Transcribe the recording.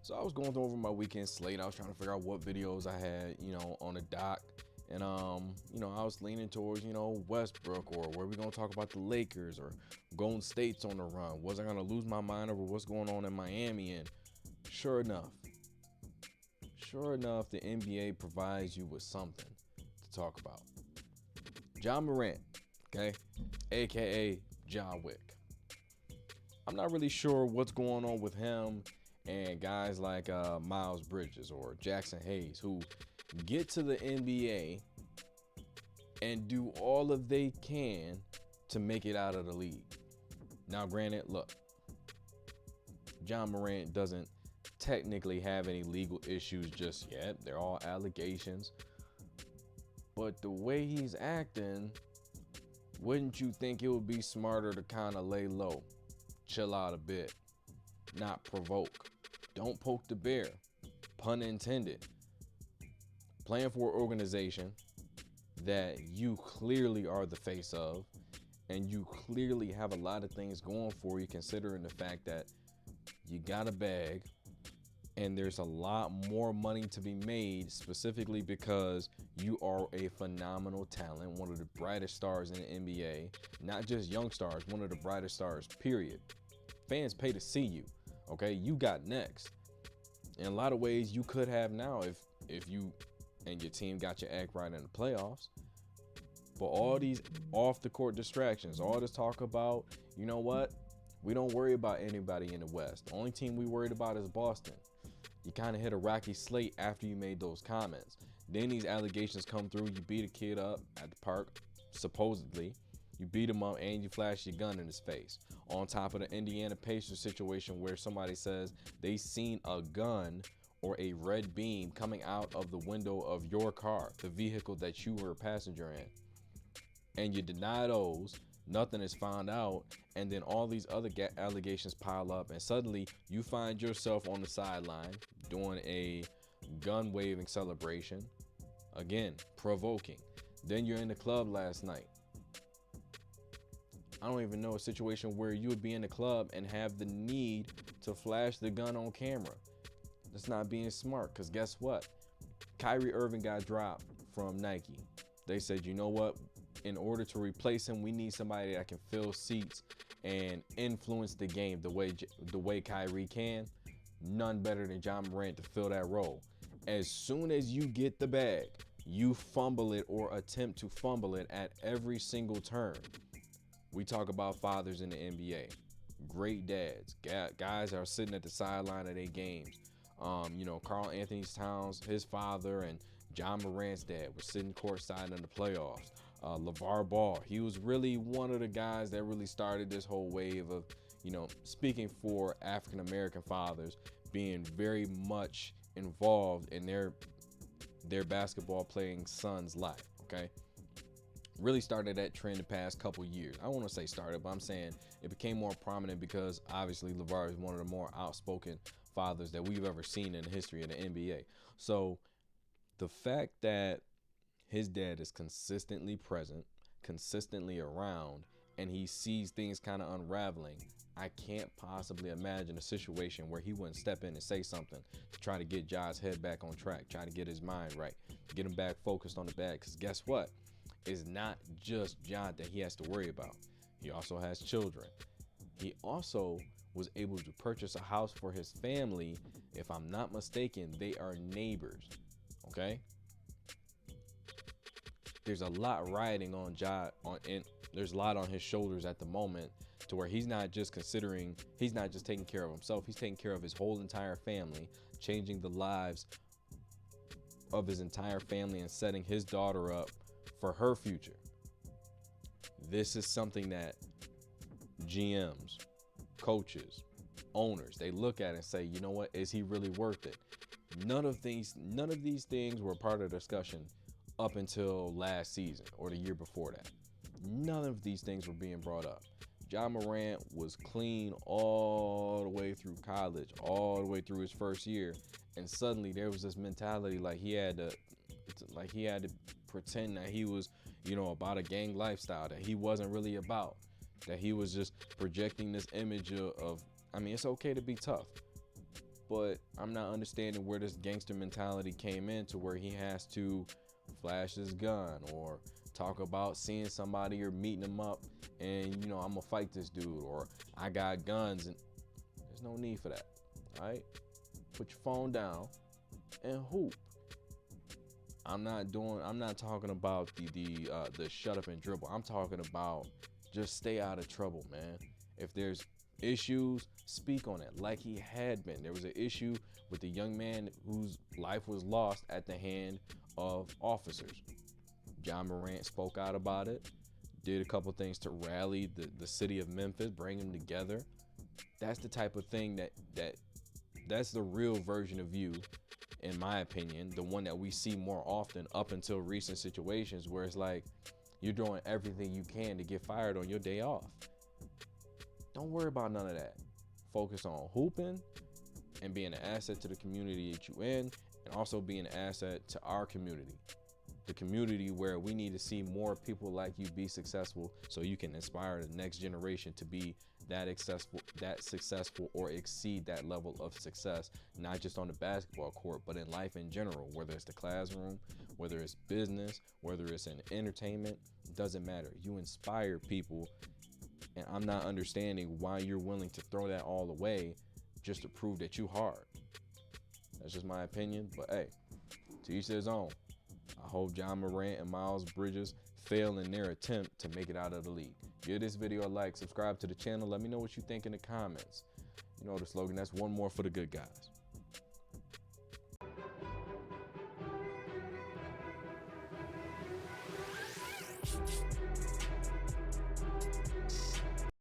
So I was going over my weekend slate. I was trying to figure out what videos I had, on the dock. And, I was leaning towards, Westbrook, or were we going to talk about the Lakers or Golden State's on the run? Was I going to lose my mind over what's going on in Miami? And sure enough, the NBA provides you with something to talk about. Ja Morant, okay, aka Wick. I'm not really sure what's going on with him and guys like Miles Bridges or Jackson Hayes, who get to the NBA and do all of they can to make it out of the league. Now, granted, look, Ja Morant doesn't technically have any legal issues just yet. They're all allegations. But the way he's acting, wouldn't you think it would be smarter to kind of lay low, chill out a bit, not provoke? Don't poke the bear, pun intended. Playing for an organization that you clearly are the face of, and you clearly have a lot of things going for you, considering the fact that you got a bag and there's a lot more money to be made, specifically because you are a phenomenal talent, one of the brightest stars in the NBA, not just young stars, one of the brightest stars, period. Fans pay to see you, okay? You got next. In a lot of ways, you could have now if you and your team got your act right in the playoffs. But all these off the court distractions, all this talk about, you know what? We don't worry about anybody in the West. The only team we worried about is Boston. You kind of hit a rocky slate after you made those comments. Then these allegations come through. You beat a kid up at the park, supposedly. You beat him up and you flash your gun in his face. On top of the Indiana Pacers situation where somebody says they seen a gun or a red beam coming out of the window of your car, the vehicle that you were a passenger in. And you deny those, nothing is found out, and then all these other allegations pile up, and suddenly you find yourself on the sideline doing a gun waving celebration, again provoking. Then you're in the club last night. I don't even know a situation where you would be in the club and have the need to flash the gun on camera. That's not being smart, because guess what? Kyrie Irving got dropped from Nike. They said, you know what? In order to replace him, we need somebody that can fill seats and influence the game the way Kyrie can. None better than Ja Morant to fill that role. As soon as you get the bag, you fumble it or attempt to fumble it at every single turn. We talk about fathers in the NBA, great dads, guys that are sitting at the sideline of their games. Karl Anthony Towns, his father, and Ja Morant's dad were sitting courtside in the playoffs. LeVar Ball, he was really one of the guys that really started this whole wave of, speaking for African-American fathers, being very much involved in their basketball playing son's life, okay? Really started that trend the past couple years. I don't want to say started, but I'm saying it became more prominent because obviously LeVar is one of the more outspoken fathers that we've ever seen in the history of the NBA. So the fact that his dad is consistently present, consistently around, and he sees things kind of unraveling, I can't possibly imagine a situation where he wouldn't step in and say something to try to get Ja's head back on track, try to get his mind right, get him back focused on the bag. Because guess what? It's not just Ja that he has to worry about. He also has children. He also was able to purchase a house for his family. If I'm not mistaken, they are neighbors, okay? There's a lot riding on Ja, and there's a lot on his shoulders at the moment, to where he's not just taking care of himself, he's taking care of his whole entire family, changing the lives of his entire family and setting his daughter up for her future. This is something that GMs, coaches, owners, they look at and say, you know what, is he really worth it? None of these things were part of the discussion up until last season or the year before that. None of these things were being brought up. Ja Morant was clean all the way through college, all the way through his first year, and suddenly there was this mentality like he had to pretend that he was, about a gang lifestyle that he wasn't really about. that he was just projecting this image of I mean, it's okay to be tough, but I'm not understanding where this gangster mentality came in to where he has to flash his gun or talk about seeing somebody or meeting them up and, you know, I'm gonna fight this dude, or I got guns. And there's no need for that. All right, put your phone down and hoop. I'm not talking about the shut up and dribble. I'm talking about just stay out of trouble, man. If there's issues, speak on it like he had been. There was an issue with a young man whose life was lost at the hand of officers. Ja Morant spoke out about it, did a couple things to rally the city of Memphis, bring them together. That's the type of thing that's the real version of you, in my opinion, the one that we see more often up until recent situations where it's like you're doing everything you can to get fired on your day off. Don't worry about none of that. Focus on hooping and being an asset to the community that you in, and also being an asset to our community. The community where we need to see more people like you be successful so you can inspire the next generation to be that successful or exceed that level of success, not just on the basketball court, but in life in general, whether it's the classroom, whether it's business, whether it's in entertainment, it doesn't matter. You inspire people, and I'm not understanding why you're willing to throw that all away just to prove that you hard. That's just my opinion, but hey, to each his own. I hope Ja Morant and Miles Bridges fail in their attempt to make it out of the league. Give this video a like, subscribe to the channel, let me know what you think in the comments. You know the slogan, that's one more for the good guys.